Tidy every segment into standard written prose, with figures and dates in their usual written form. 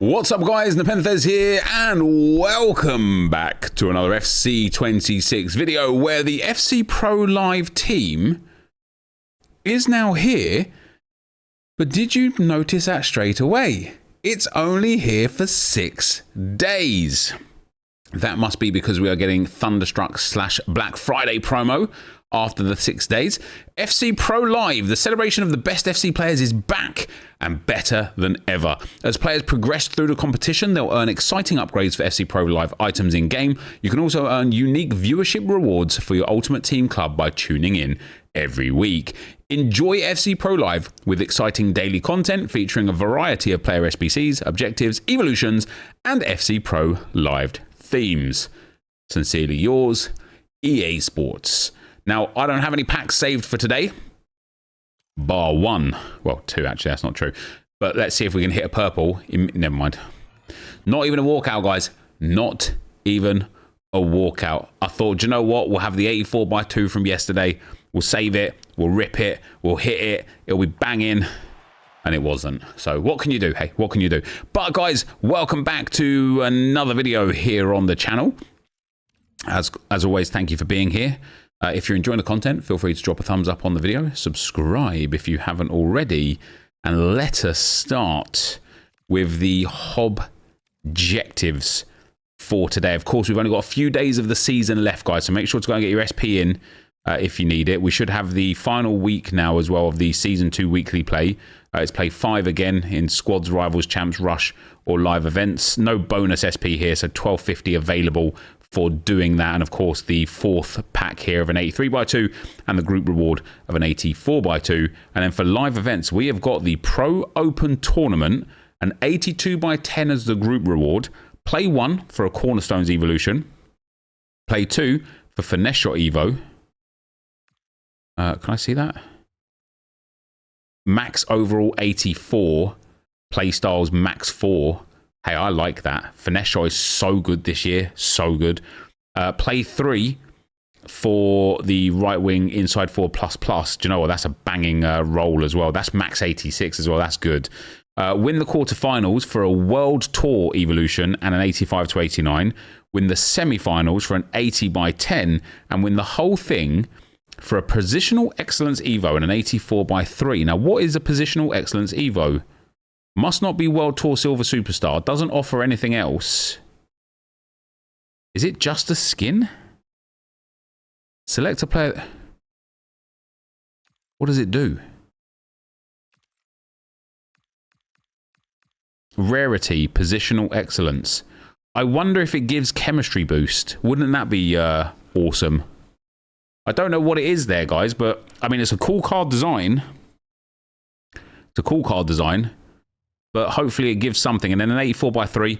What's up guys, NepentheZ here and welcome back to another FC 26 video where the FC Pro Live team is now here. But did you notice that straight away? It's only here for 6 days. That must be because we are getting Thunderstruck / Black Friday promo after the 6 days. FC Pro Live, the celebration of the best FC players, is back and better than ever. As players progress through the competition, they'll earn exciting upgrades for FC Pro Live items in-game. You can also earn unique viewership rewards for your Ultimate Team club by tuning in every week. Enjoy FC Pro Live with exciting daily content featuring a variety of player SBCs, objectives, evolutions, and FC Pro Live themes. Sincerely yours, EA Sports. Now, I don't have any packs saved for today, bar 1. Well, 2 actually, that's not true. But let's see if we can hit a purple. Never mind. Not even a walkout, guys. Not even a walkout. I thought, do you know what? We'll have the 84x2 from yesterday. We'll save it. We'll rip it. We'll hit it. It'll be banging. And it wasn't. So what can you do? Hey, what can you do? But guys, welcome back to another video here on the channel. As always, thank you for being here. If you're enjoying the content, feel free to drop a thumbs up on the video. Subscribe if you haven't already. And let us start with the objectives for today. Of course, we've only got a few days of the season left, guys. So make sure to go and get your SP in if you need it. We should have the final week now as well of the Season 2 weekly play. It's play 5 again in Squads, Rivals, Champs, Rush, or live events. No bonus SP here, so 1250 available for doing that. And of course, the 4th pack here of an 83x2 and the group reward of an 84x2. And then for live events, we have got the Pro Open Tournament, an 82x10 as the group reward. Play 1 for a Cornerstones evolution. Play 2 for Finesse Shot Evo. Can I see that? Max overall 84. Playstyles max 4. Hey, I like that. Finesse Shot is so good this year. So good. Play 3 for the right wing inside 4++. Do you know what? That's a banging roll as well. That's max 86 as well. That's good. Win the quarterfinals for a World Tour evolution and an 85/89. Win the semi-finals for an 80x10. And win the whole thing for a Positional Excellence Evo and an 84x3. Now, what is a Positional Excellence Evo? Must not be World Tour Silver Superstar. Doesn't offer anything else. Is it just a skin? Select a player. What does it do? Rarity, Positional Excellence. I wonder if it gives chemistry boost. Wouldn't that be awesome? I don't know what it is there, guys, but I mean, it's a cool card design. It's a cool card design. But hopefully it gives something. And then an 84x3.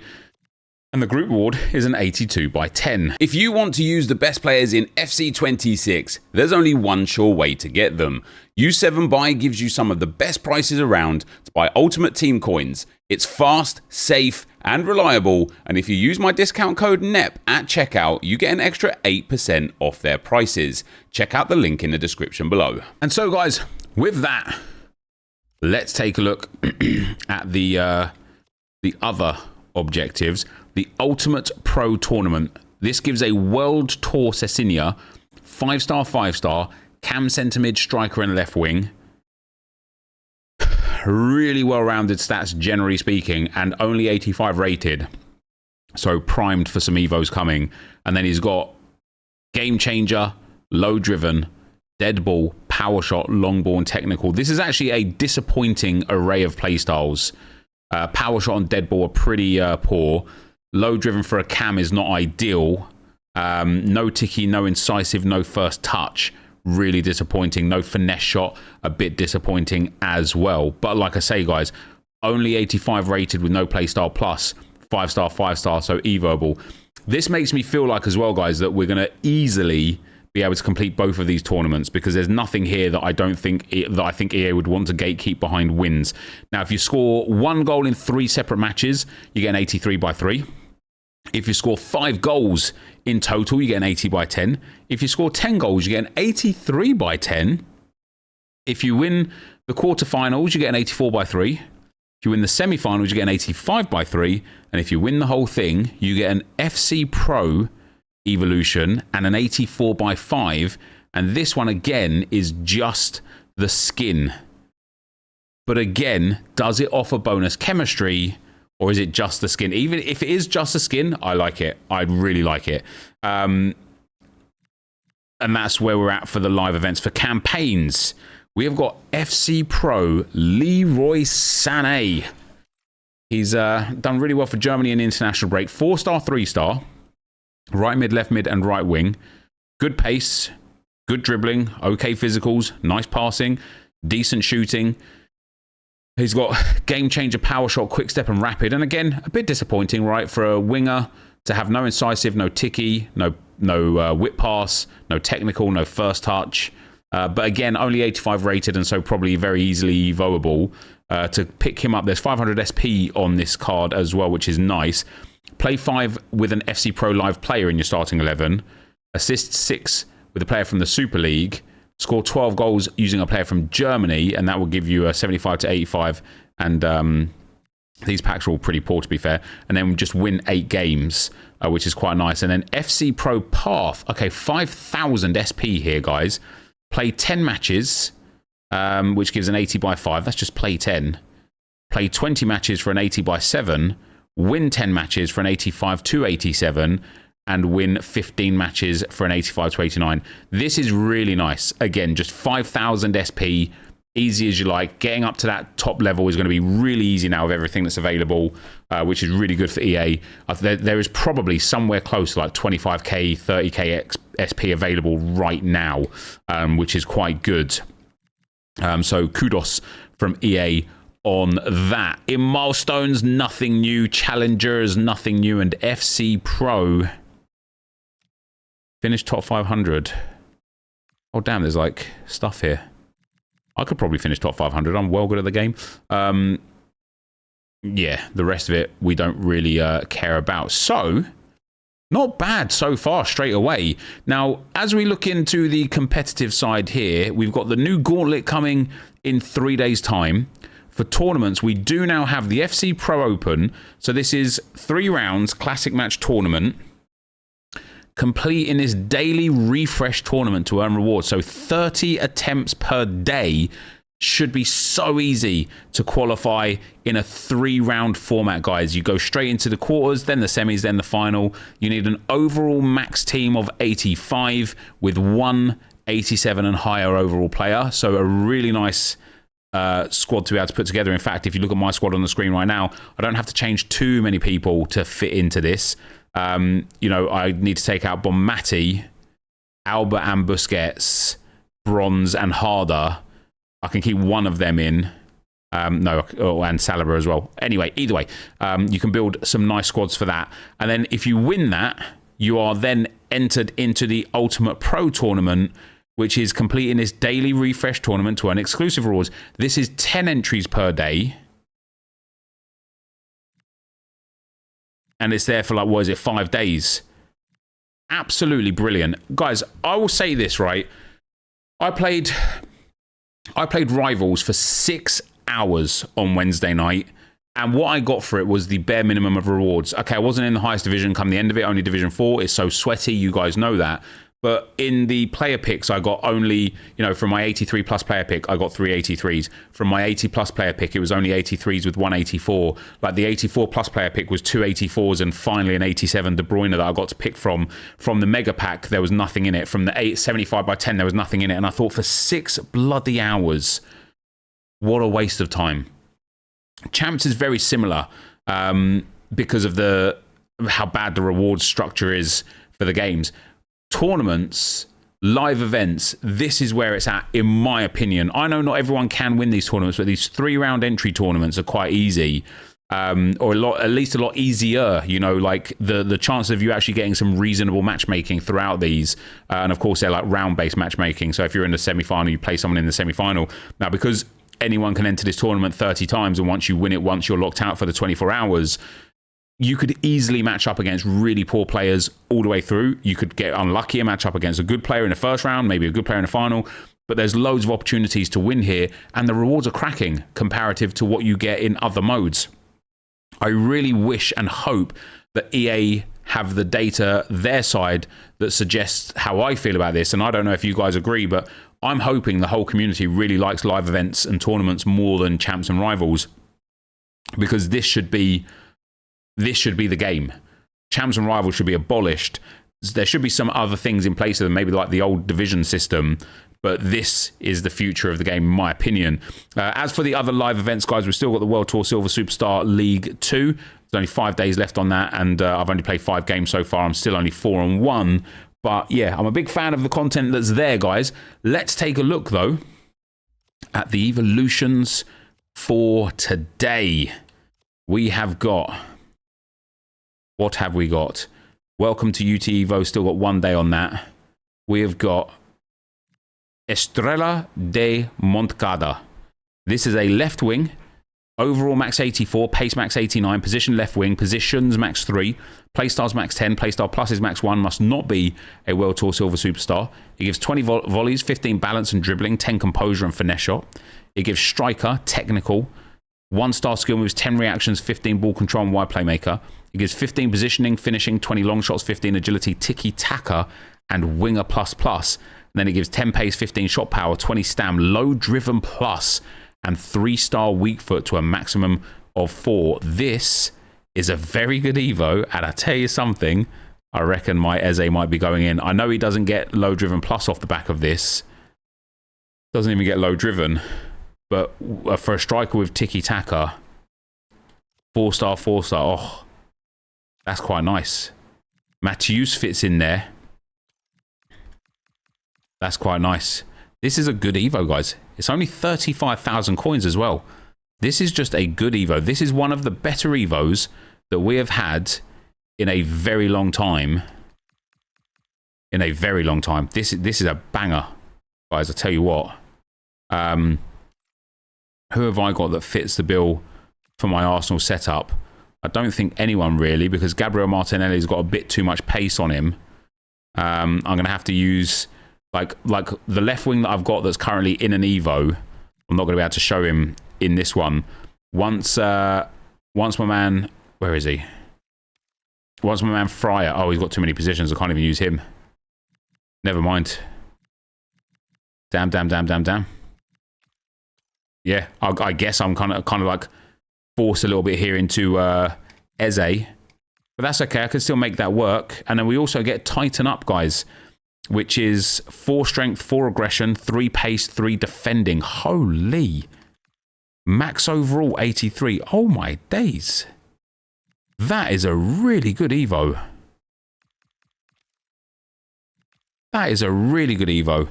And the group reward is an 82x10. If you want to use the best players in FC 26, there's only one sure way to get them. U7Buy gives you some of the best prices around to buy Ultimate Team coins. It's fast, safe, and reliable. And if you use my discount code NEP at checkout, you get an extra 8% off their prices. Check out the link in the description below. And so, guys, with that, let's take a look at the other objectives. The Ultimate Pro Tournament. This gives a World Tour Cecinia, 5-star, 5-star, cam centre mid, striker and left wing. Really well-rounded stats, generally speaking, and only 85 rated. So primed for some Evos coming. And then he's got Game Changer, Low Driven, Dead Ball, Power Shot, Long Ball, and Technical. This is actually a disappointing array of playstyles. Power Shot and Dead Ball are pretty poor. Low Driven for a cam is not ideal. No Ticky, no Incisive, no First Touch. Really disappointing. No Finesse Shot, a bit disappointing as well. But like I say, guys, only 85 rated with no playstyle plus. 5-star, 5-star, so evoable. This makes me feel like as well, guys, that we're going to easily be able to complete both of these tournaments because there's nothing here that I think EA would want to gatekeep behind wins. Now, if you score 1 goal in 3 separate matches, you get an 83x3. If you score 5 goals in total, you get an 80x10. If you score 10 goals, you get an 83x10. If you win the quarterfinals, you get an 84x3. If you win the semi-finals, you get an 85 by 3. And if you win the whole thing, you get an FC Pro Evolution and an 84 by 5. And this one, again, is just the skin. But again, does it offer bonus chemistry, or is it just the skin? Even if it is just the skin, I like it. I really like it. And that's where we're at for the live events. For campaigns, we have got FC Pro Leroy Sané. He's done really well for Germany in the international break. 4-star, 3-star. Right mid, left mid, and right wing. Good pace, good dribbling, okay physicals, nice passing, decent shooting. He's got game changer, power shot, quick step, and rapid. And again, a bit disappointing, right, for a winger to have no incisive, no ticky, no whip pass, no technical, no first touch. But again, only 85 rated, and so probably very easily evoable. To pick him up, there's 500 SP on this card as well, which is nice. Play 5 with an FC Pro Live player in your starting 11. Assist 6 with a player from the Super League. Score 12 goals using a player from Germany, and that will give you a 75 to 85. And these packs are all pretty poor, to be fair. And then just win 8 games, which is quite nice. And then FC Pro Path. Okay, 5,000 SP here, guys. Play 10 matches, which gives an 80 by 5. That's just play 10. Play 20 matches for an 80 by 7. Win 10 matches for an 85 to 87. And win 15 matches for an 85 to 89. This is really nice. Again, just 5,000 SP, easy as you like. Getting up to that top level is going to be really easy now with everything that's available, which is really good for EA. There is probably somewhere close to like 25k, 30k SP available right now, which is quite good. So kudos from EA on that. In milestones, nothing new. Challengers, nothing new. And FC Pro finished top 500. Oh, damn, there's like stuff here. I could probably finish top 500. I'm well good at the game. Yeah, the rest of it we don't really care about. So, not bad so far straight away. Now, as we look into the competitive side here, we've got the new gauntlet coming in 3 days' time. For tournaments, we do now have the FC Pro Open. So this is 3 rounds, classic match tournament. Complete in this daily refresh tournament to earn rewards. So 30 attempts per day should be so easy to qualify in a 3-round format, guys. You go straight into the quarters, then the semis, then the final. You need an overall max team of 85 with 1 87 and higher overall player. So a really nice squad to be able to put together. In fact, if you look at my squad on the screen right now, I don't have to change too many people to fit into this. You know, I need to take out Bonmati, Albert and Busquets, Bronze and Harder. I can keep one of them in. And Saliba as well. Anyway, either way, you can build some nice squads for that. And then if you win that, you are then entered into the Ultimate Pro Tournament, which is completing this daily refresh tournament to earn exclusive rewards. This is 10 entries per day. And it's there for like, what is it, 5 days? Absolutely brilliant. Guys, I will say this, right? I played Rivals for 6 hours on Wednesday night. And what I got for it was the bare minimum of rewards. Okay, I wasn't in the highest division come the end of it, only Division 4. It's so sweaty, you guys know that. But in the player picks, I got only, you know, from my 83 plus player pick, I got 3 83s. From my 80 plus player pick, it was only 83s with 1 84. Like the 84 plus player pick was 2 84s and finally an 87 De Bruyne that I got to pick from. From the mega pack, there was nothing in it. From the 75 by 10, there was nothing in it. And I thought for 6 bloody hours, what a waste of time. Champs is very similar because of how bad the reward structure is for the games. Tournaments, live events, this is where it's at, in my opinion. I know not everyone can win these tournaments, but these 3-round entry tournaments are quite easy, or at least a lot easier. You know, like the chance of you actually getting some reasonable matchmaking throughout these, and of course they're like round-based matchmaking. So if you're in the semi-final, you play someone in the semi-final. Now, because anyone can enter this tournament 30 times, and once you win it once, you're locked out for the 24 hours. You could easily match up against really poor players all the way through. You could get unlucky and match up against a good player in the first round, maybe a good player in the final. but there's loads of opportunities to win here, and the rewards are cracking comparative to what you get in other modes. I really wish and hope that EA have the data their side that suggests how I feel about this, and I don't know if you guys agree, but I'm hoping the whole community really likes live events and tournaments more than champs and rivals, because this should be the game. Champs and rivals should be abolished. There should be some other things in place of them, maybe like the old division system, but this is the future of the game, in my opinion. As for the other live events, guys, we've still got the World Tour Silver Superstar League 2. There's only 5 days left on that, and I've only played 5 games so far. I'm still only 4-1. But yeah, I'm a big fan of the content that's there, guys. Let's take a look, though, at the evolutions for today. We have got... What have we got? Welcome to UT Evo. Still got 1 day on that. We have got Estrella de Montcada. This is a left wing. Overall max 84, pace max 89, position left wing, positions max 3, playstyles max 10, playstyle plus is max 1, must not be a World Tour Silver Superstar. It gives 20 volleys, 15 balance and dribbling, 10 composure and finesse shot. It gives striker, technical, 1-star skill moves, 10 reactions, 15 ball control and wide playmaker. It gives 15 positioning, finishing, 20 long shots, 15 agility, tiki-taka, and winger plus plus. And then it gives 10 pace, 15 shot power, 20 stam, low driven plus, and 3-star weak foot to a maximum of 4. This is a very good Evo, and I tell you something, I reckon my Eze might be going in. I know he doesn't get low driven plus off the back of this. Doesn't even get low driven. But for a striker with tiki-taka, 4-star, 4-star, oh, that's quite nice. Matthews fits in there. That's quite nice. This is a good Evo, guys. It's only 35,000 coins as well. This is just a good Evo. This is one of the better Evos that we have had in a very long time. In a very long time. This is a banger, guys. I tell you what. Who have I got that fits the bill for my Arsenal setup? I don't think anyone really, because Gabriel Martinelli's got a bit too much pace on him. I'm going to have to use like the left wing that I've got that's currently in an Evo. I'm not going to be able to show him in this one. Once my man, where is he? Once my man Fryer. Oh, he's got too many positions. I can't even use him. Never mind. Damn. Yeah, I guess I'm kind of like forced a little bit here into Eze, but that's okay. I can still make that work. And then we also get Tighten Up, guys, which is 4 strength, 4 aggression, 3 pace, 3 defending. Holy. Max overall 83. Oh my days. That is a really good Evo. That is a really good Evo.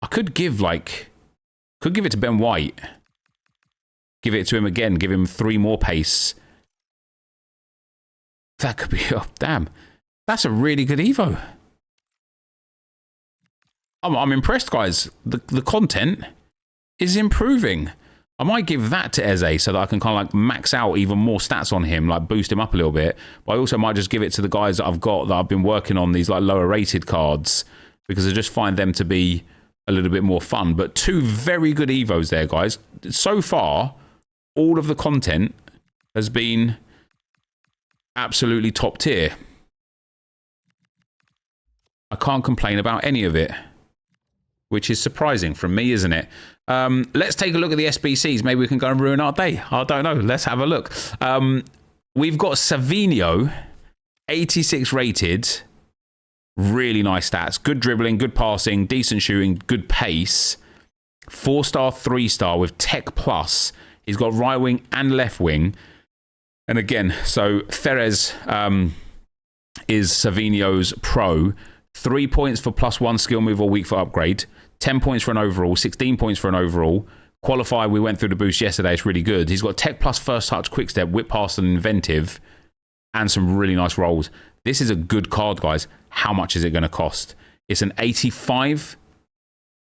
I could give it to Ben White. Give it to him again. Give him 3 more pace. That could be... Oh, damn. That's a really good Evo. I'm impressed, guys. The content is improving. I might give that to Eze so that I can kind of like max out even more stats on him, like boost him up a little bit. But I also might just give it to the guys that I've got that I've been working on, these like lower rated cards, because I just find them to be a little bit more fun. But 2 very good Evos there, guys. So far, all of the content has been absolutely top tier. I can't complain about any of it, which is surprising from me, isn't it? Let's take a look at the SBCs. Maybe we can go and ruin our day. I don't know. Let's have a look. We've got Savinho, 86 rated. Really nice stats. Good dribbling, good passing, decent shooting, good pace. 4-star, 3-star with Tech Plus. He's got right wing and left wing. And again, so Ferez is Savinho's pro. 3 points for +1 skill move or weak foot upgrade. 10 points for an overall. 16 points for an overall. Qualify, we went through the boost yesterday. It's really good. He's got Tech Plus, first touch, quick step, whip pass and inventive. And some really nice rolls. This is a good card, guys. How much is it going to cost? It's an 85,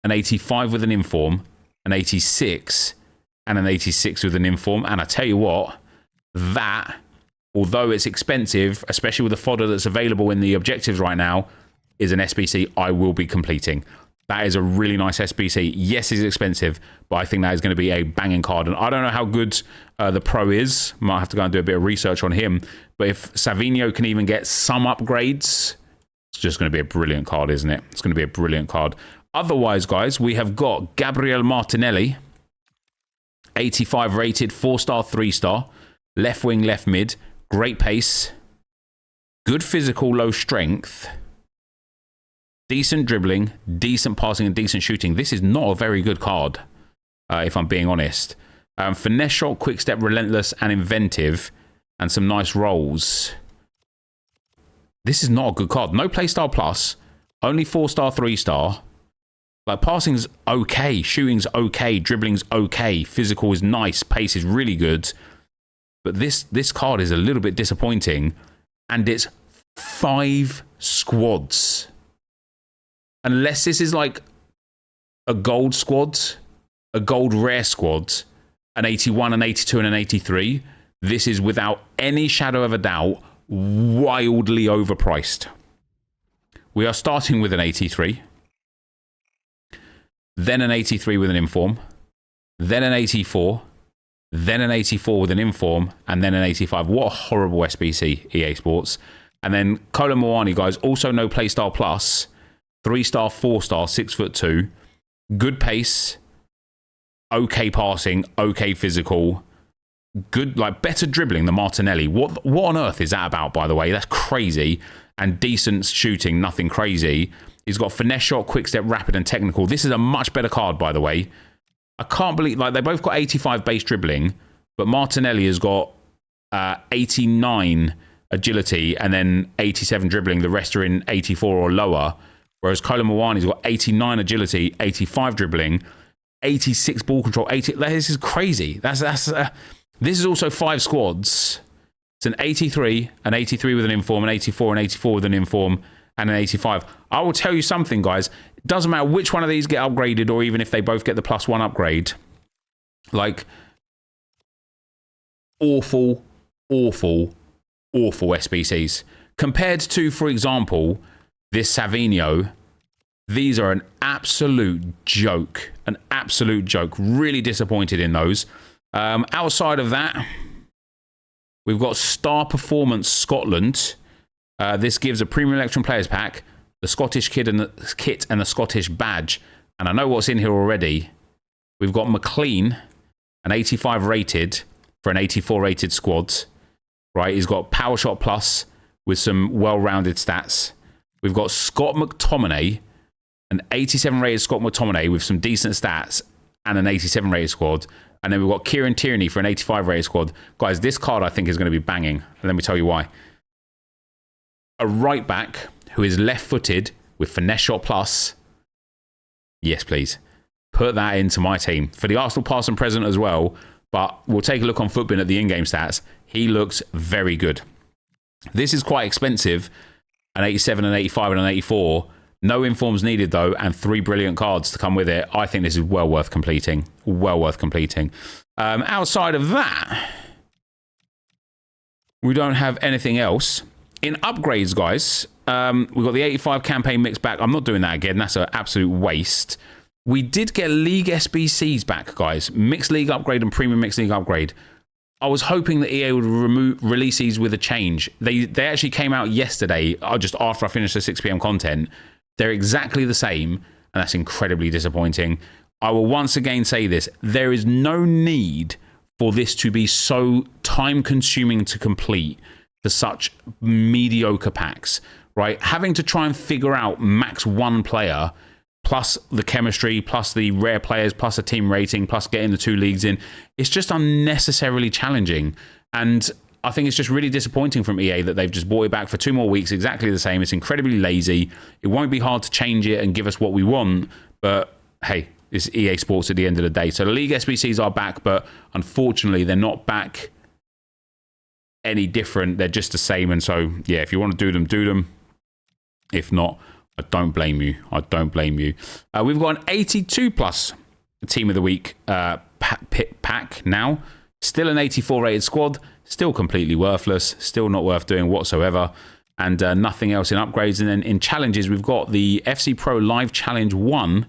an 85 with an inform, an 86, and an 86 with an inform. And I tell you what, that, although it's expensive, especially with the fodder that's available in the objectives right now, is an SBC I will be completing. That is a really nice SBC. Yes, it's expensive, but I think that is going to be a banging card. And I don't know how good the Pro is. Might have to go and do a bit of research on him. But if Savinho can even get some upgrades, it's just going to be a brilliant card, isn't it? It's going to be a brilliant card. Otherwise, guys, we have got Gabriel Martinelli, 85 rated, 4-star, 3-star, left wing, left mid, great pace, good physical, low strength, decent dribbling, decent passing, and decent shooting. This is not a very good card, if I'm being honest. Finesse shot, quick step, relentless, and inventive, and some nice rolls. This is not a good card. No playstyle plus, only 4-star, 3-star. Like, passing's okay, shooting's okay, dribbling's okay, physical is nice, pace is really good. But this card is a little bit disappointing, and it's 5 squads. Unless this is like a gold squad, a gold rare squad, an 81, an 82, and an 83, this is without any shadow of a doubt wildly overpriced. We are starting with an 83, then an 83 with an inform, then an 84, then an 84 with an inform, and then an 85. What a horrible SBC, EA Sports. And then Callum, guys, also no playstyle plus, 3-star, 4-star, 6'2", good pace, okay passing, okay physical, good, like, better dribbling than Martinelli. What on earth is that about, by the way? That's crazy. And decent shooting, nothing crazy. He's got finesse shot, quick step, rapid, and technical. This is a much better card, by the way. I can't believe, like, they both got 85 base dribbling, but Martinelli has got 89 agility and then 87 dribbling. The rest are in 84 or lower. Whereas Kolo Muani's got 89 agility, 85 dribbling, 86 ball control, 80. This is crazy. This is also 5 squads. It's an 83, an 83 with an inform, an 84, an 84 with an inform, and an 85. I will tell you something, guys. It doesn't matter which one of these get upgraded, or even if they both get the +1 upgrade. Like, awful, awful, awful SBCs. Compared to, for example, this Savinho, these are an absolute joke. An absolute joke. Really disappointed in those. Outside of that, we've got Star Performance Scotland. This gives a Premium Electron Players Pack, the Scottish kit and the Scottish badge. And I know what's in here already. We've got McLean, an 85 rated for an 84 rated squad. Right, he's got Power Shot Plus with some well-rounded stats. We've got Scott McTominay, an 87 rated Scott McTominay with some decent stats and an 87 rated squad. And then we've got Kieran Tierney for an 85 rated squad. Guys, this card I think is going to be banging. And let me tell you why. A right back who is left-footed with finesse shot plus. Yes, please. Put that into my team. For the Arsenal past and present as well. But we'll take a look on Footbin at the in-game stats. He looks very good. This is quite expensive. An 87, an 85, and an 84. No informs needed, though, and 3 brilliant cards to come with it. I think this is well worth completing. Well worth completing. Outside of that, we don't have anything else. In upgrades, guys, we've got the 85 campaign mix back. I'm not doing that again. That's an absolute waste. We did get League SBCs back, guys. Mixed League upgrade and Premium Mixed League upgrade. I was hoping that EA would release these with a change. They actually came out yesterday, just after I finished the 6 PM content. They're exactly the same, and that's incredibly disappointing. I will once again say this. There is no need for this to be so time-consuming to complete for such mediocre packs, right? Having to try and figure out max 1 player, plus the chemistry, plus the rare players, plus a team rating, plus getting the 2 leagues in, it's just unnecessarily challenging. And I think it's just really disappointing from EA that they've just brought it back for 2 more weeks, exactly the same. It's incredibly lazy. It won't be hard to change it and give us what we want, but hey, it's EA Sports at the end of the day. So the League SBCs are back, but unfortunately they're not back any different. They're just the same. And so, yeah, if you want to do them, do them. If not, I don't blame you. I don't blame you. We've got an 82 plus Team of the Week pack now. Still an 84 rated squad. Still completely worthless. Still not worth doing whatsoever. and nothing else in upgrades. And then in challenges, we've got the FC Pro Live Challenge 1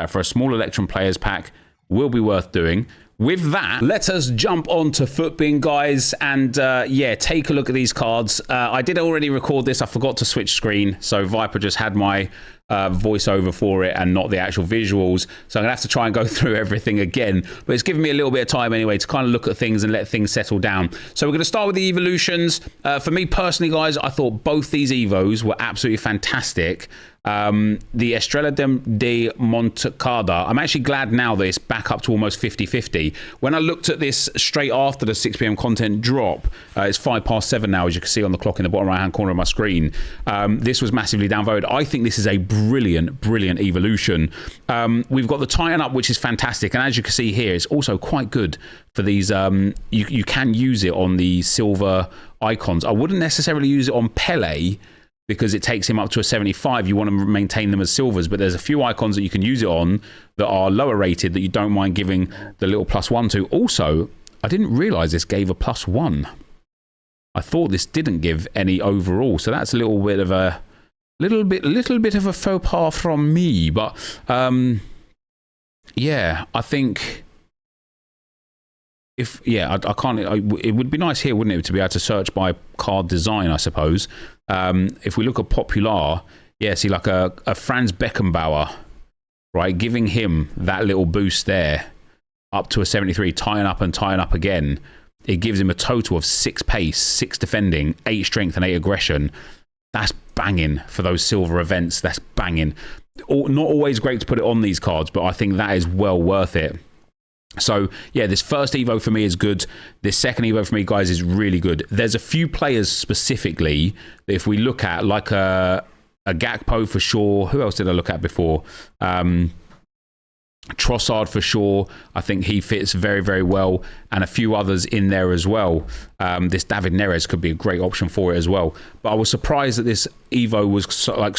for a small Electrum Players Pack. Will be worth doing. With that, let us jump on to FUTBIN, guys, and yeah, take a look at these cards. I did already record this. I forgot to switch screen, so Viper just had my voiceover for it and not the actual visuals. So I'm going to have to try and go through everything again. But it's given me a little bit of time anyway to kind of look at things and let things settle down. So we're going to start with the evolutions. For me personally, guys, I thought both these Evos were absolutely fantastic. The Estrella de Montcada, I'm actually glad now that it's back up to almost 50-50. When I looked at this straight after the 6 p.m. content drop, it's 7:05 now, as you can see on the clock in the bottom right hand corner of my screen. This was massively downvoted. I think this is a brilliant evolution. We've got the Tighten Up, which is fantastic, and as you can see here, it's also quite good for these. You can use it on the silver icons. I wouldn't necessarily use it on Pele, because it takes him up to a 75. You want to maintain them as silvers, but there's a few icons that you can use it on that are lower rated that you don't mind giving the little +1 to. Also, I didn't realize this gave a +1. I thought this didn't give any overall, so that's a little bit of a little bit of a faux pas from me. But yeah, I think I can't. It would be nice here, wouldn't it, to be able to search by card design, I suppose. If we look at Popular, yeah, see, like a Franz Beckenbauer, right, giving him that little boost there up to a 73, tying up and tying up again. It gives him a total of 6 pace, 6 defending, 8 strength and 8 aggression. That's banging for those silver events. That's banging. Not always great to put it on these cards, but I think that is well worth it. So, yeah, this first Evo for me is good. This second Evo for me, guys, is really good. There's a few players specifically that if we look at, like a Gakpo for sure. Who else did I look at before? Trossard for sure. I think he fits very well. And a few others in there as well. This David Neres could be a great option for it as well. But I was surprised that this Evo was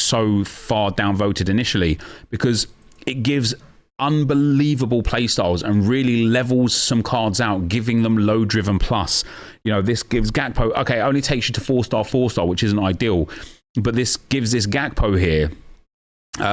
so far downvoted initially, because it gives unbelievable playstyles and really levels some cards out, giving them low driven plus. You know, this gives Gakpo, okay, it only takes you to 4-star, which isn't ideal, but this gives this Gakpo here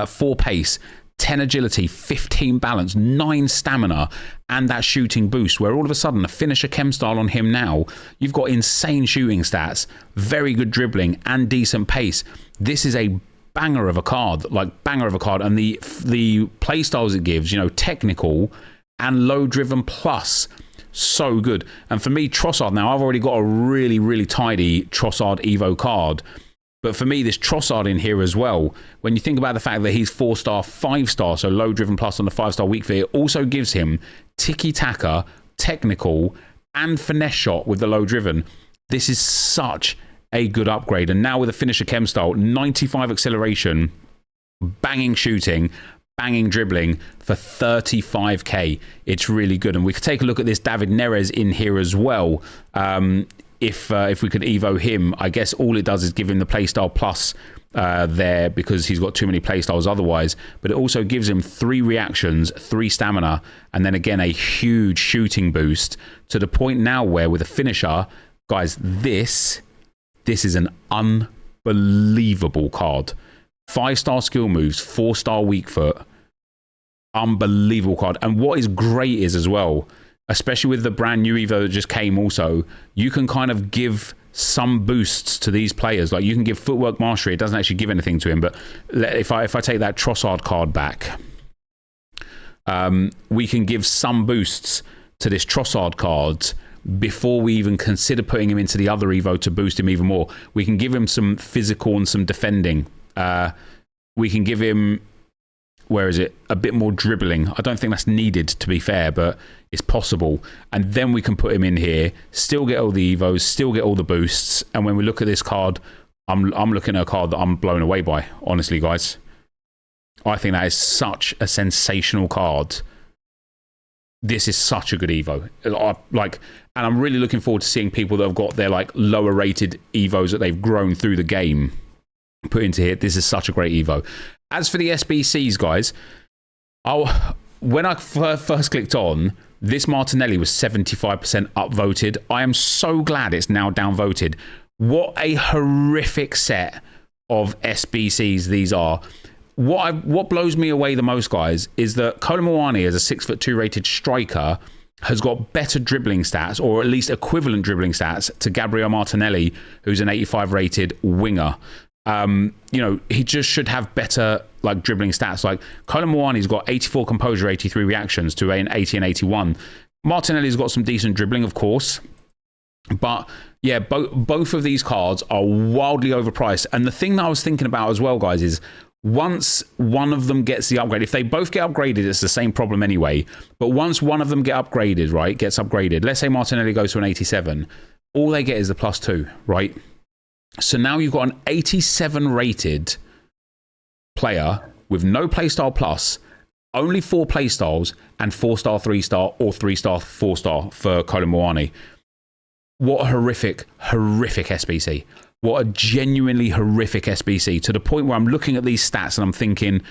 4 pace, 10 agility, 15 balance, 9 stamina, and that shooting boost, where all of a sudden a finisher chem style on him now, you've got insane shooting stats, very good dribbling and decent pace. This is a banger of a card, and the play styles it gives, you know, technical and low driven plus, so good. And for me, Trossard, now I've already got a really tidy Trossard Evo card, but for me, this Trossard in here as well, when you think about the fact that he's 4-star, 5-star, so low driven plus on the 5-star weak fit, it also gives him tiki-taka, technical and finesse shot with the low driven. This is such a good upgrade. And now with a finisher chem style, 95 acceleration, banging shooting, banging dribbling for 35k. It's really good. And we could take a look at this David Neres in here as well. If we could Evo him, I guess all it does is give him the playstyle plus there, because he's got too many playstyles otherwise. But it also gives him 3 reactions, 3 stamina, and then again a huge shooting boost, to the point now where with a finisher, guys, this is an unbelievable card. 5-star skill moves, 4-star weak foot. Unbelievable card. And what is great is as well, especially with the brand new Evo that just came also, you can kind of give some boosts to these players. Like you can give footwork mastery. It doesn't actually give anything to him, but if I take that Trossard card back, we can give some boosts to this Trossard card before we even consider putting him into the other Evo to boost him even more. We can give him some physical and some defending. We can give him, a bit more dribbling. I don't think that's needed, to be fair, but it's possible. And then we can put him in here, still get all the Evos, still get all the boosts. And when we look at this card, I'm looking at a card that I'm blown away by, honestly, guys. I think that is such a sensational card. This is such a good Evo. And I'm really looking forward to seeing people that have got their lower rated Evos that they've grown through the game put into here. This is such a great Evo. As for the SBCs, guys, when I first clicked on, this Martinelli was 75% upvoted. I am so glad it's now downvoted. What a horrific set of SBCs these are. What blows me away the most, guys, is that callum as a 6'2" rated striker has got better dribbling stats, or at least equivalent dribbling stats, to Gabriel Martinelli, who's an 85 rated winger. He just should have better like dribbling stats. Like callum has got 84 composure, 83 reactions to an 80 and 81. Martinelli's got some decent dribbling, of course, but yeah, both of these cards are wildly overpriced. And the thing that I was thinking about as well, guys, is once one of them gets the upgrade, if they both get upgraded, it's the same problem anyway. But once one of them gets upgraded, let's say Martinelli goes to an 87, all they get is the +2, right? So now you've got an 87 rated player with no playstyle plus, only 4 playstyles, and 4-star, 3-star, or 3-star, 4-star for callum. What a horrific SBC. What a genuinely horrific SBC, to the point where I'm looking at these stats and I'm thinking,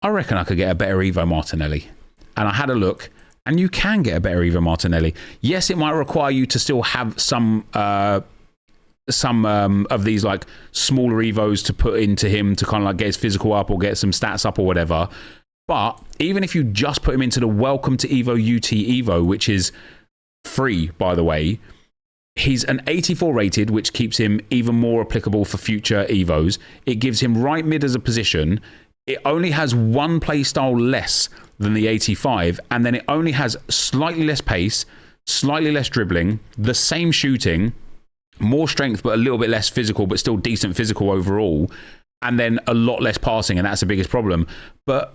I reckon I could get a better Evo Martinelli. And I had a look, and you can get a better Evo Martinelli. Yes, it might require you to still have some of these like smaller Evos to put into him to kind of like get his physical up or get some stats up or whatever. But even if you just put him into the Welcome to Evo UT Evo, which is free, by the way, he's an 84 rated, which keeps him even more applicable for future Evos. It gives him right mid as a position. It only has 1 playstyle less than the 85, and then it only has slightly less pace, slightly less dribbling, the same shooting, more strength but a little bit less physical, but still decent physical overall, and then a lot less passing, and that's the biggest problem. But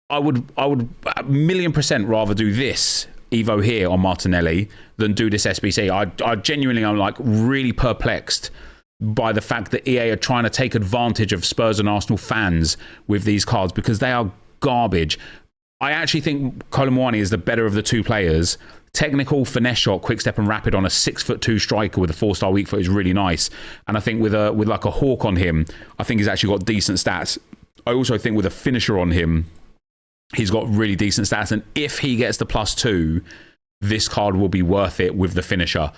I would 1,000,000% rather do this Evo here on Martinelli than do this SBC. I genuinely am like really perplexed by the fact that EA are trying to take advantage of Spurs and Arsenal fans with these cards, because they are garbage. I actually think callum is the better of the two players. Technical, finesse shot, quick step and rapid on a 6'2" striker with a 4-star weak foot is really nice. And I think with like a hawk on him, I think he's actually got decent stats. I also think with a finisher on him, he's got really decent stats, and if he gets the +2, this card will be worth it with the finisher.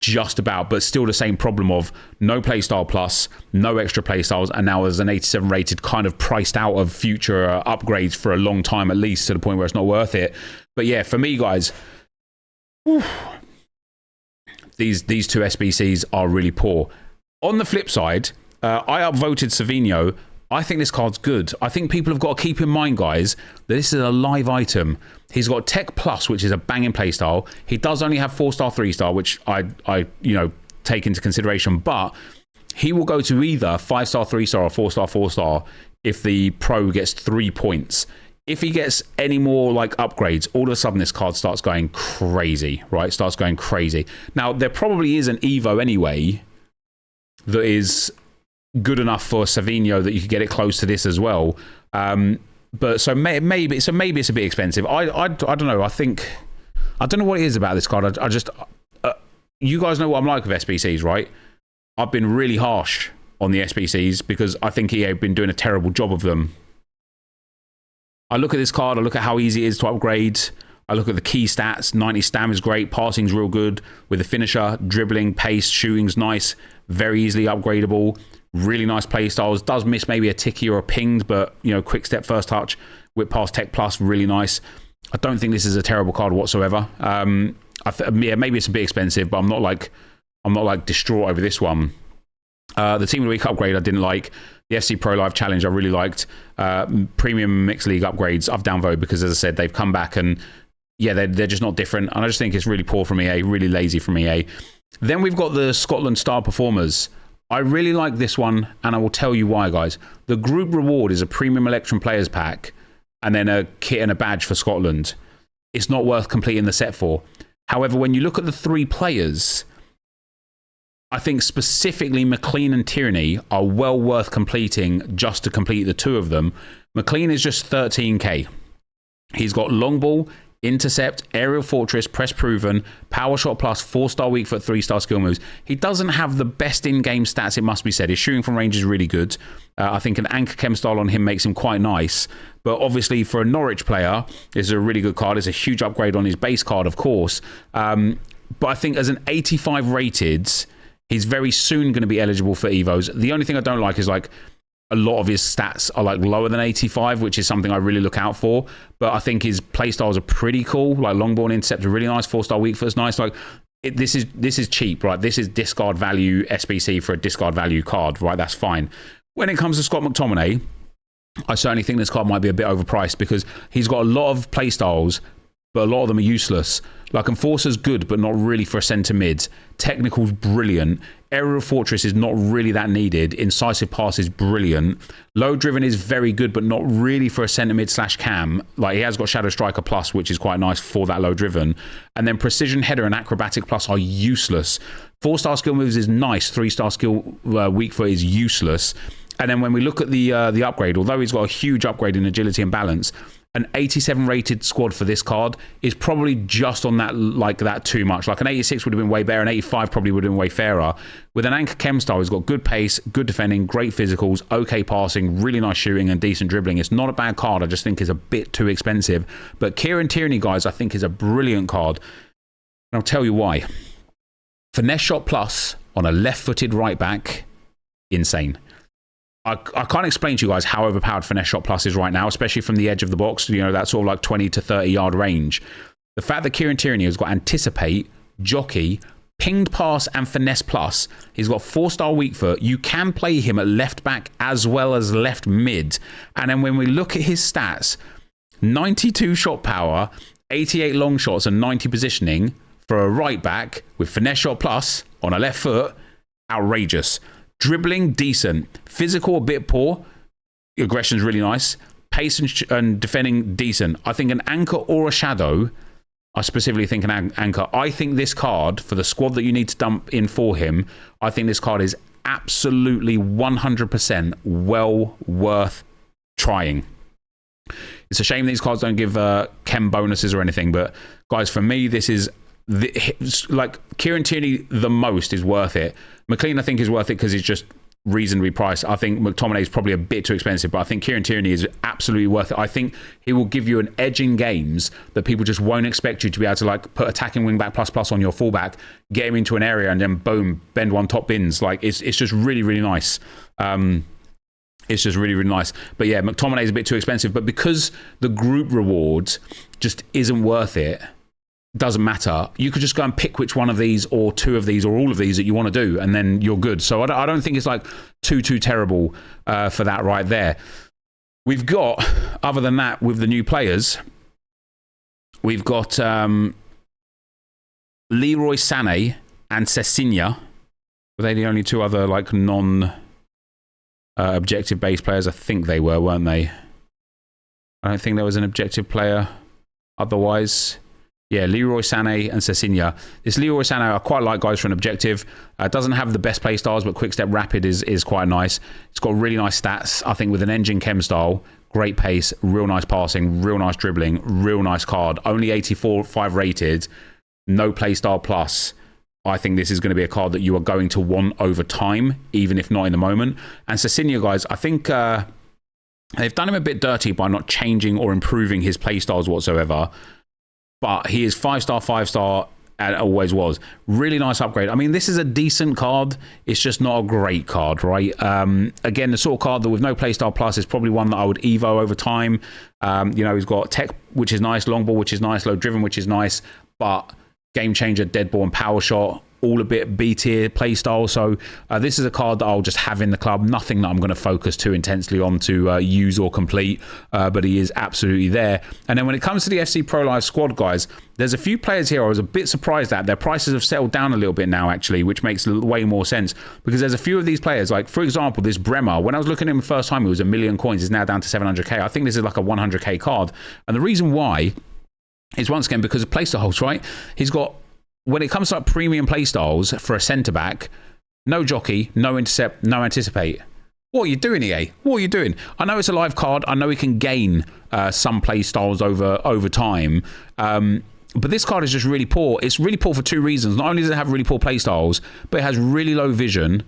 Just about, but still the same problem of no playstyle plus, no extra playstyles, and now as an 87 rated, kind of priced out of future upgrades for a long time at least, to the point where it's not worth it. But yeah, for me, guys, these two SBCs are really poor. On the flip side, I upvoted Savinho. I think this card's good. I think people have got to keep in mind, guys, that this is a live item. He's got Tech Plus, which is a banging playstyle. He does only have 4-star, 3-star, which I take into consideration. But he will go to either 5-star, 3-star, or 4-star, 4-star if the pro gets 3 points. If he gets any more like upgrades, all of a sudden this card starts going crazy, right? Starts going crazy. Now, there probably is an Evo anyway that is good enough for Savinho that you could get it close to this as well. But so maybe it's a bit expensive. I don't know. I don't know what it is about this card. I just you guys know what I'm like with SBCs, right? I've been really harsh on the SBCs because I think EA have been doing a terrible job of them. I look at this card, I look at how easy it is to upgrade. I look at the key stats. 90 stam is great, passing's real good with the finisher, dribbling, pace, shooting's nice, very easily upgradable. Really nice play styles. Does miss maybe a ticky or a pinged, but quick step, first touch, whip past Tech Plus, really nice. I don't think this is a terrible card whatsoever. Maybe it's a bit expensive, but I'm not like distraught over this one. The Team of the Week upgrade I didn't like. The FC Pro Live Challenge I really liked. Premium Mixed League upgrades I've downvoted because, as I said, they've come back and yeah, they're just not different. And I just think it's really poor from EA, really lazy from EA. Then we've got the Scotland Star Performers. I really like this one, and I will tell you why, guys. The group reward is a premium Electrum Players Pack and then a kit and a badge for Scotland. It's not worth completing the set for. However, when you look at the 3 players, I think specifically McLean and Tierney are well worth completing just to complete the 2 of them. McLean is just 13k. He's got long ball, intercept, aerial fortress, press proven, power shot plus, 4-star weak foot, 3-star skill moves. He doesn't have the best in-game stats, it must be said. His shooting from range is really good. I think an anchor chem style on him makes him quite nice. But obviously for a Norwich player, this is a really good card. It's a huge upgrade on his base card, of course. But I think as an 85 rated, He's very soon going to be eligible for Evos. The only thing I don't like is like a lot of his stats are like lower than 85, which is something I really look out for. But I think his playstyles are pretty cool. Like long ball and intercept are really nice. 4-star weak foot's nice. Like this is cheap, right? This is discard value SBC for a discard value card, right? That's fine. When it comes to Scott McTominay, I certainly think this card might be a bit overpriced because he's got a lot of playstyles, but a lot of them are useless. Like Enforcer's good, but not really for a centre mid. Technical's brilliant. Area of Fortress is not really that needed. Incisive Pass is brilliant. Low Driven is very good, but not really for a centre mid / cam. Like he has got Shadow Striker Plus, which is quite nice for that low driven. And then Precision Header and Acrobatic Plus are useless. 4-star skill moves is nice. 3-star skill weak foot is useless. And then when we look at the upgrade, although he's got a huge upgrade in agility and balance, an 87 rated squad for this card is probably just on that too much. Like an 86 would have been way better, an 85 probably would have been way fairer. With an Anchor Chem style, he's got good pace, good defending, great physicals, okay passing, really nice shooting and decent dribbling. It's not a bad card, I just think it's a bit too expensive. But Kieran Tierney, guys, I think is a brilliant card. And I'll tell you why. Finesse Shot Plus on a left-footed right back, insane. I can't explain to you guys how overpowered Finesse Shot Plus is right now, especially from the edge of the box, you know, that sort of like 20 to 30 yard range. The fact that Kieran Tierney has got Anticipate, Jockey, Pinged Pass and Finesse Plus, he's got 4-star weak foot. You can play him at left back as well as left mid. And then when we look at his stats, 92 shot power, 88 long shots and 90 positioning for a right back with Finesse Shot Plus on a left foot, outrageous. Dribbling, decent. Physical, a bit poor. Aggression's really nice. Pace and defending, decent. I think an Anchor or a Shadow, I specifically think an Anchor. I think this card, for the squad that you need to dump in for him, I think this card is absolutely 100% well worth trying. It's a shame these cards don't give chem bonuses or anything, but guys, for me, this is like Kieran Tierney the most is worth it. McLean I think is worth it because he's just reasonably priced. I think McTominay is probably a bit too expensive, but I think Kieran Tierney is absolutely worth it. I think he will give you an edge in games that people just won't expect you to be able to like put attacking wingback plus on your fullback, get him into an area and then boom, bend one top bins. Like it's just really, really nice. It's just really, really nice. But yeah, McTominay is a bit too expensive, but because the group rewards just isn't worth it, doesn't matter. You could just go and pick which one of these or two of these or all of these that you want to do, and then you're good. So I don't think it's like too terrible for that right there. We've got, other than that, with the new players, we've got Leroy Sané and Cessigna. Were they the only two other like non-objective based players? I think they were, weren't they? I don't think there was an objective player otherwise. Yeah, Leroy Sané and Cessigna. This Leroy Sané, I quite like, guys, for an objective. Doesn't have the best play styles, but Quick Step Rapid is quite nice. It's got really nice stats. I think with an engine chem style, great pace, real nice passing, real nice dribbling, real nice card. Only 84.5 rated, no play style plus. I think this is going to be a card that you are going to want over time, even if not in the moment. And Cessigna, guys, I think they've done him a bit dirty by not changing or improving his play styles whatsoever. But he is 5-star, and always was. Really nice upgrade. I mean, this is a decent card. It's just not a great card, right? Again, the sort of card that with no playstyle plus is probably one that I would evo over time. You know, he's got tech, which is nice, long ball, which is nice, low driven, which is nice, but game changer, dead ball, and power shot, all a bit B tier playstyle. So this is a card that I'll just have in the club. Nothing that I'm going to focus too intensely on to use or complete, but he is absolutely there. And then when it comes to the FC Pro Live squad, guys, there's a few players here I was a bit surprised at. Their prices have settled down a little bit now, actually, which makes way more sense, because there's a few of these players, like, for example, this Bremer. When I was looking at him the first time, it was 1 million coins. It's now down to 700k. I think this is like a 100k card. And the reason why is, once again, because of playstyles, right? He's got, when it comes to like premium playstyles for a centre-back, no jockey, no intercept, no anticipate. What are you doing, EA? What are you doing? I know it's a live card. I know he can gain some playstyles over time. But this card is just really poor. It's really poor for two reasons. Not only does it have really poor playstyles, but it has really low vision,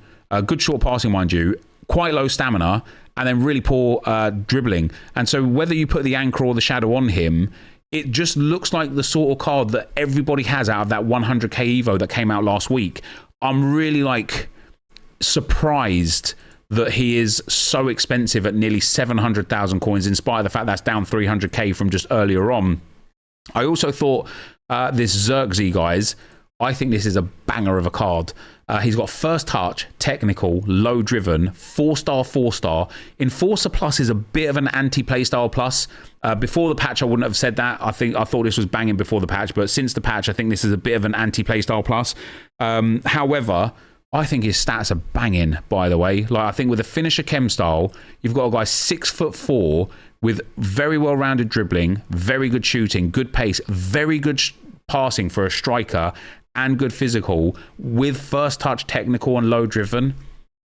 good short passing, mind you, quite low stamina, and then really poor dribbling. And so whether you put the Anchor or the Shadow on him, it just looks like the sort of card that everybody has out of that 100k Evo that came out last week. I'm really like surprised that he is so expensive at nearly 700,000 coins, in spite of the fact that's down 300k from just earlier on. I also thought this Xerxes, guys, I think this is a banger of a card. He's got first touch, technical, low driven, 4-star, 4-star. Enforcer Plus is a bit of an anti-playstyle plus. Before the patch, I wouldn't have said that. I thought this was banging before the patch, but since the patch, I think this is a bit of an anti-playstyle plus. However, I think his stats are banging, by the way. Like, I think with a finisher chem style, you've got a guy 6'4" with very well-rounded dribbling, very good shooting, good pace, very good passing for a striker, and good physical, with first touch, technical, and low driven.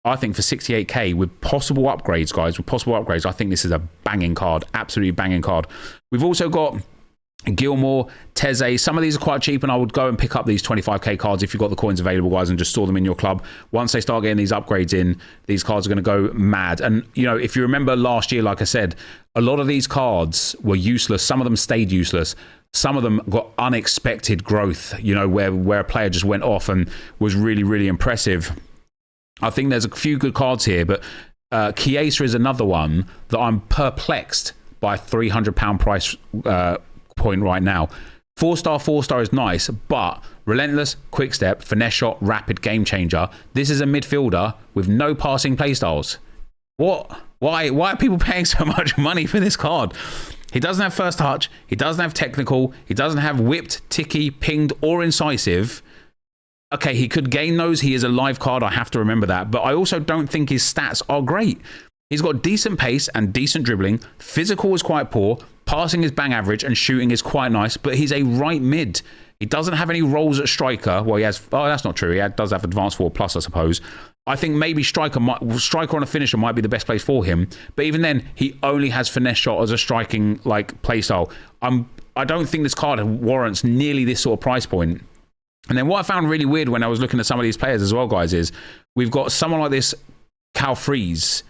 I think for 68k, with possible upgrades, guys, I think this is a banging card, absolutely banging card. We've also got Gilmore, NepentheZ. Some of these are quite cheap, and I would go and pick up these 25k cards if you've got the coins available, guys, and just store them in your club. Once they start getting these upgrades in, these cards are going to go mad. And, you know, if you remember last year, like I said, a lot of these cards were useless. Some of them stayed useless. Some of them got unexpected growth, you know, where a player just went off and was really, really impressive. I think there's a few good cards here, but Chiesa is another one that I'm perplexed by £300 price point right now. 4-star, 4-star is nice, but relentless, quick step, finesse shot, rapid, game changer. This is a midfielder with no passing playstyles. What? Why are people paying so much money for this card? He doesn't have first touch. He doesn't have technical. He doesn't have whipped, ticky, pinged, or incisive. Okay, he could gain those. He is a live card. I have to remember that. But I also don't think his stats are great. He's got decent pace and decent dribbling. Physical is quite poor. Passing is bang average, and shooting is quite nice. But he's a right mid. He doesn't have any roles at striker. Well, he has. Oh, that's not true. He does have advanced 4 plus, I suppose. I think maybe striker on a finisher might be the best place for him. But even then, he only has finesse shot as a striking like playstyle. I don't think this card warrants nearly this sort of price point. And then what I found really weird when I was looking at some of these players as well, guys, is we've got someone like this Cal Freeze.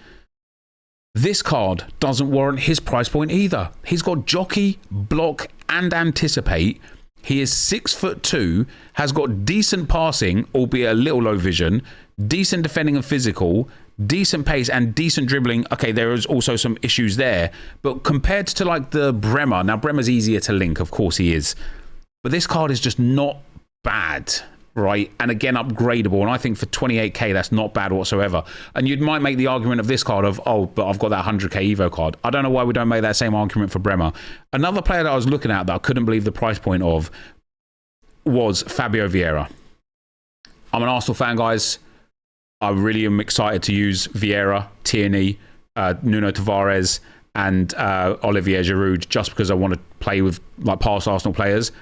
This card doesn't warrant his price point either. He's got jockey, block, and anticipate. He is 6'2", has got decent passing, albeit a little low vision, decent defending and physical, decent pace, and decent dribbling. Okay, there is also some issues there. But compared to like the Bremer, now Bremer's easier to link, of course he is. But this card is just not bad, right? And again, upgradable. And I think for 28k, that's not bad whatsoever. And you might make the argument of this card of, oh, but I've got that 100k Evo card. I don't know why we don't make that same argument for Bremer. Another player that I was looking at that I couldn't believe the price point of was Fabio Vieira. I'm an Arsenal fan, guys. I really am excited to use Vieira, Tierney, Nuno Tavares, and Olivier Giroud just because I want to play with like past Arsenal players.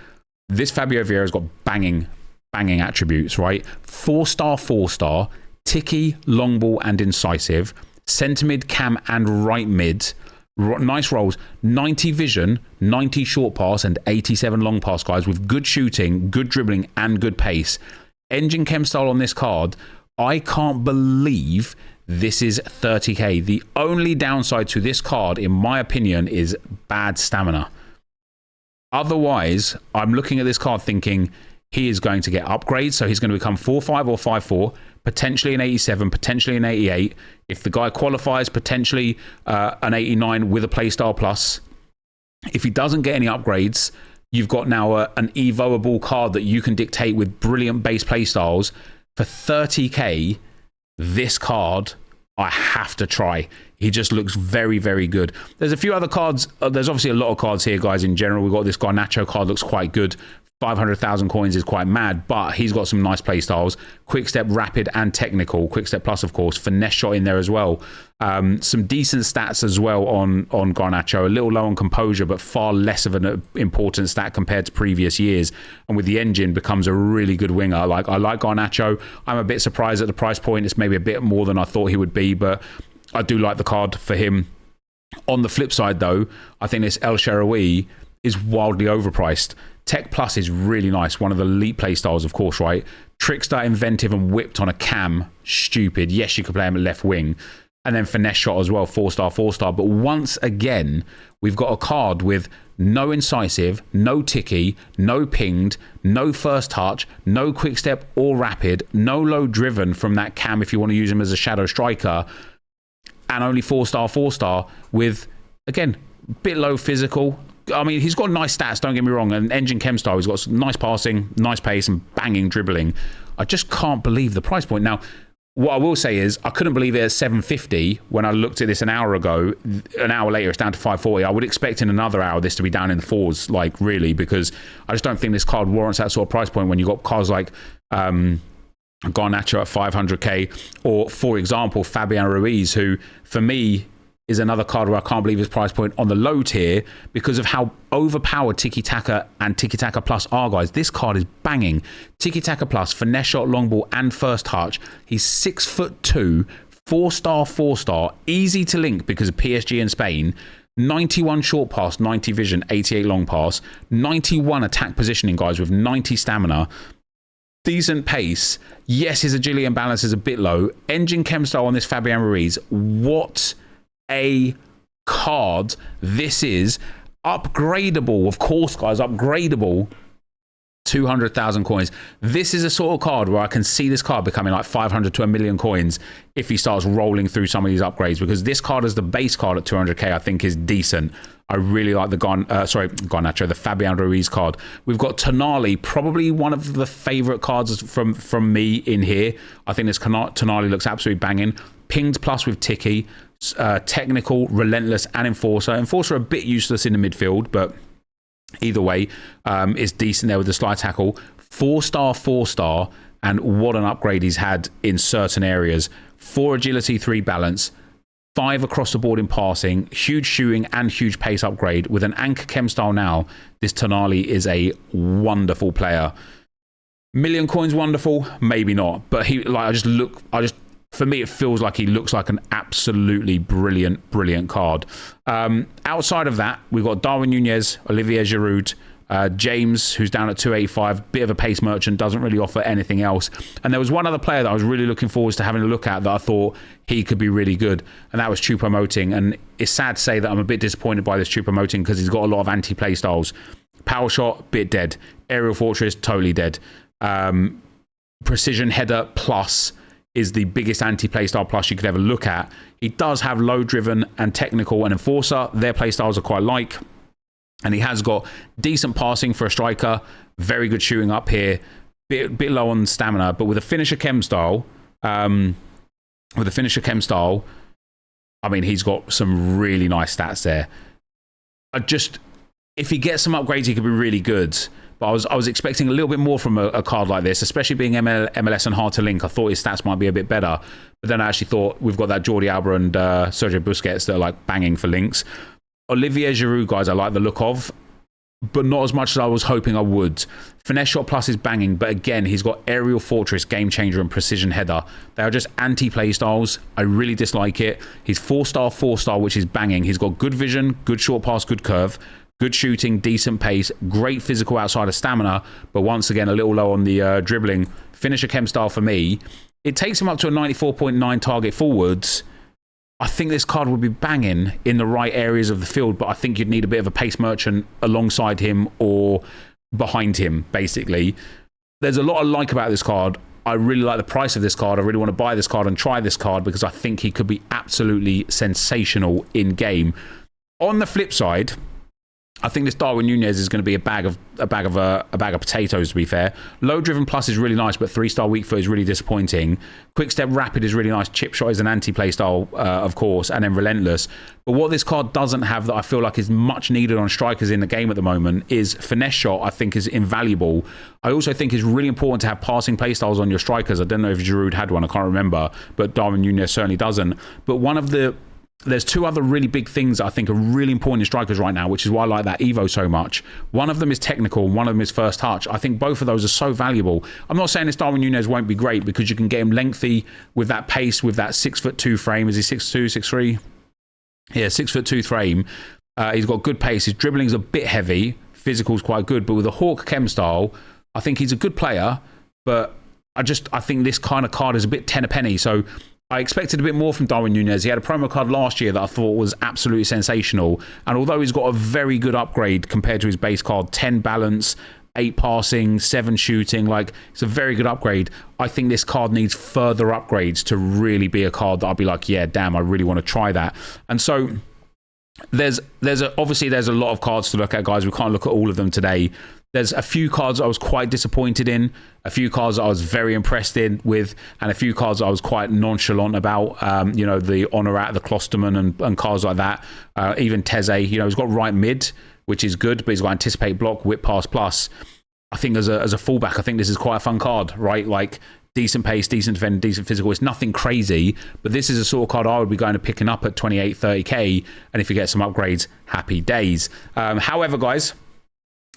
This Fabio Vieira's got banging attributes, right? 4-star, 4-star, ticky, long ball, and incisive, centre mid, cam, and right mid. Nice rolls, 90 vision, 90 short pass, and 87 long pass, guys, with good shooting, good dribbling, and good pace. Engine chem style on this card, I can't believe this is 30k. The only downside to this card, in my opinion, is bad stamina. Otherwise, I'm looking at this card thinking he is going to get upgrades. So he's going to become 4-5 or 5-4, potentially an 87, potentially an 88. If the guy qualifies, potentially an 89 with a playstyle plus. If he doesn't get any upgrades, you've got now an evoable card that you can dictate with brilliant base playstyles. For 30k, this card, I have to try. He just looks very, very good. There's a few other cards. There's obviously a lot of cards here, guys, in general. We've got this Garnacho card, looks quite good. 500,000 coins is quite mad, but he's got some nice play styles. Quick step, rapid, and technical. Quick step plus, of course. Finesse shot in there as well. Some decent stats as well on Garnacho. A little low on composure, but far less of an important stat compared to previous years. And with the engine, becomes a really good winger. I like Garnacho. I'm a bit surprised at the price point. It's maybe a bit more than I thought he would be, but I do like the card for him. On the flip side, though, I think this El Shaarawy is wildly overpriced. Tech Plus is really nice. One of the elite play styles, of course, right? Trickster, inventive, and whipped on a cam. Stupid. Yes, you could play him at left wing. And then finesse shot as well. 4-star, 4-star. But once again, we've got a card with no incisive, no ticky, no pinged, no first touch, no quick step or rapid, no low driven from that cam if you want to use him as a shadow striker, and only 4-star with, again, bit low physical. I mean, he's got nice stats, don't get me wrong, and engine chem style. He's got nice passing, nice pace, and banging dribbling. I just can't believe the price point. Now, what I will say is I couldn't believe it at 750 when I looked at this an hour ago. An hour later, it's down to 540. I would expect in another hour this to be down in the fours, like really, because I just don't think this card warrants that sort of price point when you've got cards like Garnacho at 500k, or, for example, Fabian Ruiz, who, for me, is another card where I can't believe his price point on the low tier because of how overpowered Tiki Taka and Tiki Taka Plus are, guys. This card is banging. Tiki Taka Plus, finesse shot, long ball, and first touch. He's 6'2", 4-star, easy to link because of PSG and Spain. 91 short pass, 90 vision, 88 long pass, 91 attack positioning, guys, with 90 stamina. Decent pace. Yes, his agility and balance is a bit low. Engine chem style on this Fabian Ruiz. What a card this is. Upgradable, of course, guys, upgradable. 200,000 coins. This is a sort of card where I can see this card becoming like 500 to 1 million coins if he starts rolling through some of these upgrades, because this card as the base card at 200k I think is decent. I really like the Garnacho, the Fabian Ruiz card. We've got Tonali, probably one of the favorite cards from me in here. I think this Tonali looks absolutely banging. Pinged plus with Tiki. Technical, relentless, and enforcer. Enforcer a bit useless in the midfield, but either way, is decent there with the slide tackle. 4-star, and what an upgrade he's had in certain areas. 4 agility, 3 balance, 5 across the board in passing, huge shooting and huge pace upgrade. With an anchor chem style now, this Tonali is a wonderful player. Million coins wonderful, maybe not, but for me, it feels like he looks like an absolutely brilliant card. Outside of that, we've got Darwin Nunez, Olivier Giroud, James, who's down at 285, bit of a pace merchant, doesn't really offer anything else. And there was one other player that I was really looking forward to having a look at that I thought he could be really good, and that was Choupo-Moting. And it's sad to say that I'm a bit disappointed by this Choupo-Moting because he's got a lot of anti-play styles. Power shot, bit dead. Aerial fortress, totally dead. Precision header plus is the biggest anti-play style plus you could ever look at. He does have low driven and technical and enforcer. Their play styles are quite like. And he has got decent passing for a striker, very good shooting up here, bit low on stamina, but with a finisher chem style, I mean, he's got some really nice stats there. If he gets some upgrades, he could be really good. But I was expecting a little bit more from a card like this, especially being MLS and hard to link. I thought his stats might be a bit better. But then I actually thought we've got that Jordi Alba and Sergio Busquets that are like banging for links. Olivier Giroud, guys, I like the look of, but not as much as I was hoping I would. Finesse shot plus is banging, but again, he's got aerial fortress, game changer, and precision header. They are just anti-play styles. I really dislike it. He's 4-star, which is banging. He's got good vision, good short pass, good curve. Good shooting, decent pace, great physical outside of stamina, but once again, a little low on the dribbling. Finisher chem style for me. It takes him up to a 94.9 target forwards. I think this card would be banging in the right areas of the field, but I think you'd need a bit of a pace merchant alongside him or behind him, basically. There's a lot I like about this card. I really like the price of this card. I really want to buy this card and try this card because I think he could be absolutely sensational in game. On the flip side, I think this Darwin Nunez is going to be a bag of potatoes, to be fair. Low driven plus is really nice, but 3-star weak foot is really disappointing. Quick step rapid is really nice. Chip shot is an anti-play style, of course, and then relentless. But what this card doesn't have that I feel like is much needed on strikers in the game at the moment is finesse shot. I think is invaluable. I also think it's really important to have passing play styles on your strikers. I don't know if Giroud had one, I can't remember, but Darwin Nunez certainly doesn't. But there's 2 other really big things that I think are really important in strikers right now, which is why I like that Evo so much. One of them is technical, and one of them is first touch. I think both of those are so valuable. I'm not saying this Darwin Nunez won't be great because you can get him lengthy with that pace, with that 6'2" frame. Is he 6'2", 6'3"? Yeah, 6'2" frame. He's got good pace. His dribbling's a bit heavy. Physical's quite good, but with a Hawk chem style, I think he's a good player, but I think this kind of card is a bit ten a penny. So I expected a bit more from Darwin Núñez. He had a promo card last year that I thought was absolutely sensational. And although he's got a very good upgrade compared to his base card, 10 balance, 8 passing, 7 shooting, like it's a very good upgrade. I think this card needs further upgrades to really be a card that I'll be like, yeah, damn, I really want to try that. And so obviously there's a lot of cards to look at, guys. We can't look at all of them today. There's a few cards I was quite disappointed in, a few cards I was very impressed with, and a few cards I was quite nonchalant about. You know, the Honorat, the Klosterman, and cards like that. Even NepentheZ, you know, he's got right mid, which is good, but he's got anticipate block, whip pass plus. I think as a fullback, I think this is quite a fun card, right? Like decent pace, decent defending, decent physical. It's nothing crazy, but this is a sort of card I would be going to picking up at 28, 30k. And if you get some upgrades, happy days. However, guys,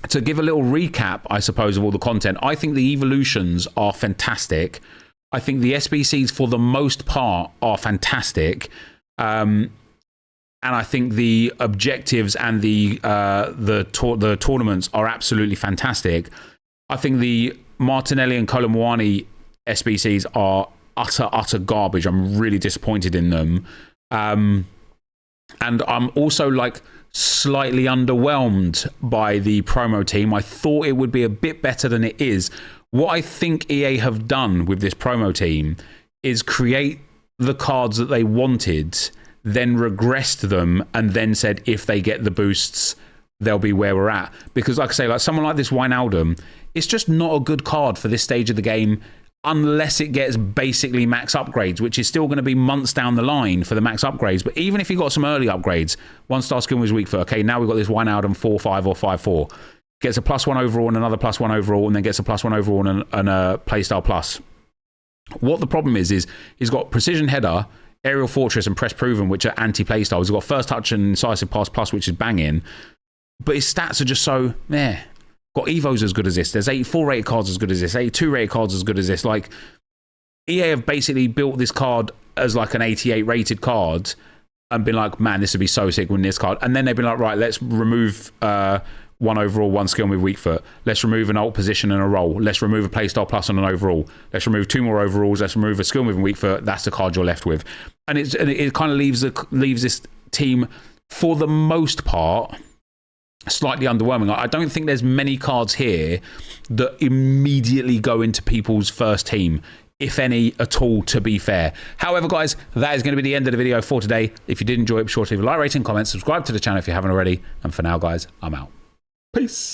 to give a little recap, I suppose, of all the content, I think the evolutions are fantastic. I think the SBCs, for the most part, are fantastic. And I think the objectives and the tournaments are absolutely fantastic. I think the Martinelli and Colomwani SBCs are utter garbage. I'm really disappointed in them. And I'm also like slightly underwhelmed by the promo team. I thought it would be a bit better than it is. What I think EA have done with this promo team is create the cards that they wanted, then regressed them, and then said if they get the boosts, they'll be where we're at. Because like I say, like someone like this Wijnaldum, it's just not a good card for this stage of the game unless it gets basically max upgrades, which is still going to be months down the line for the max upgrades. But even if you got some early upgrades, 1-star skill was weak for, okay, now we've got this Wijnaldum 4-5 or 5-4. Gets a +1 overall and another +1 overall, and then gets a +1 overall and a playstyle plus. What the problem is he's got precision header, aerial fortress, and press proven, which are anti-playstyles. He's got first touch and incisive pass plus, which is banging. But his stats are just so meh. Got Evos as good as this. There's 84 rated cards as good as this. 82 rated cards as good as this. Like, EA have basically built this card as like an 88 rated card and been like, man, this would be so sick with this card. And then they've been like, right, let's remove 1 overall, 1 skill with weak foot. Let's remove an alt position and a roll. Let's remove a playstyle plus on an overall. Let's remove 2 more overalls. Let's remove a skill move and weak foot. That's the card you're left with. And it kind of leaves this team, for the most part, slightly underwhelming. I don't think there's many cards here that immediately go into people's first team, if any at all, to be fair. However, guys, that is going to be the end of the video for today. If you did enjoy it, be sure to leave a like, rating, comment, subscribe to the channel if you haven't already. And for now, guys, I'm out. Peace.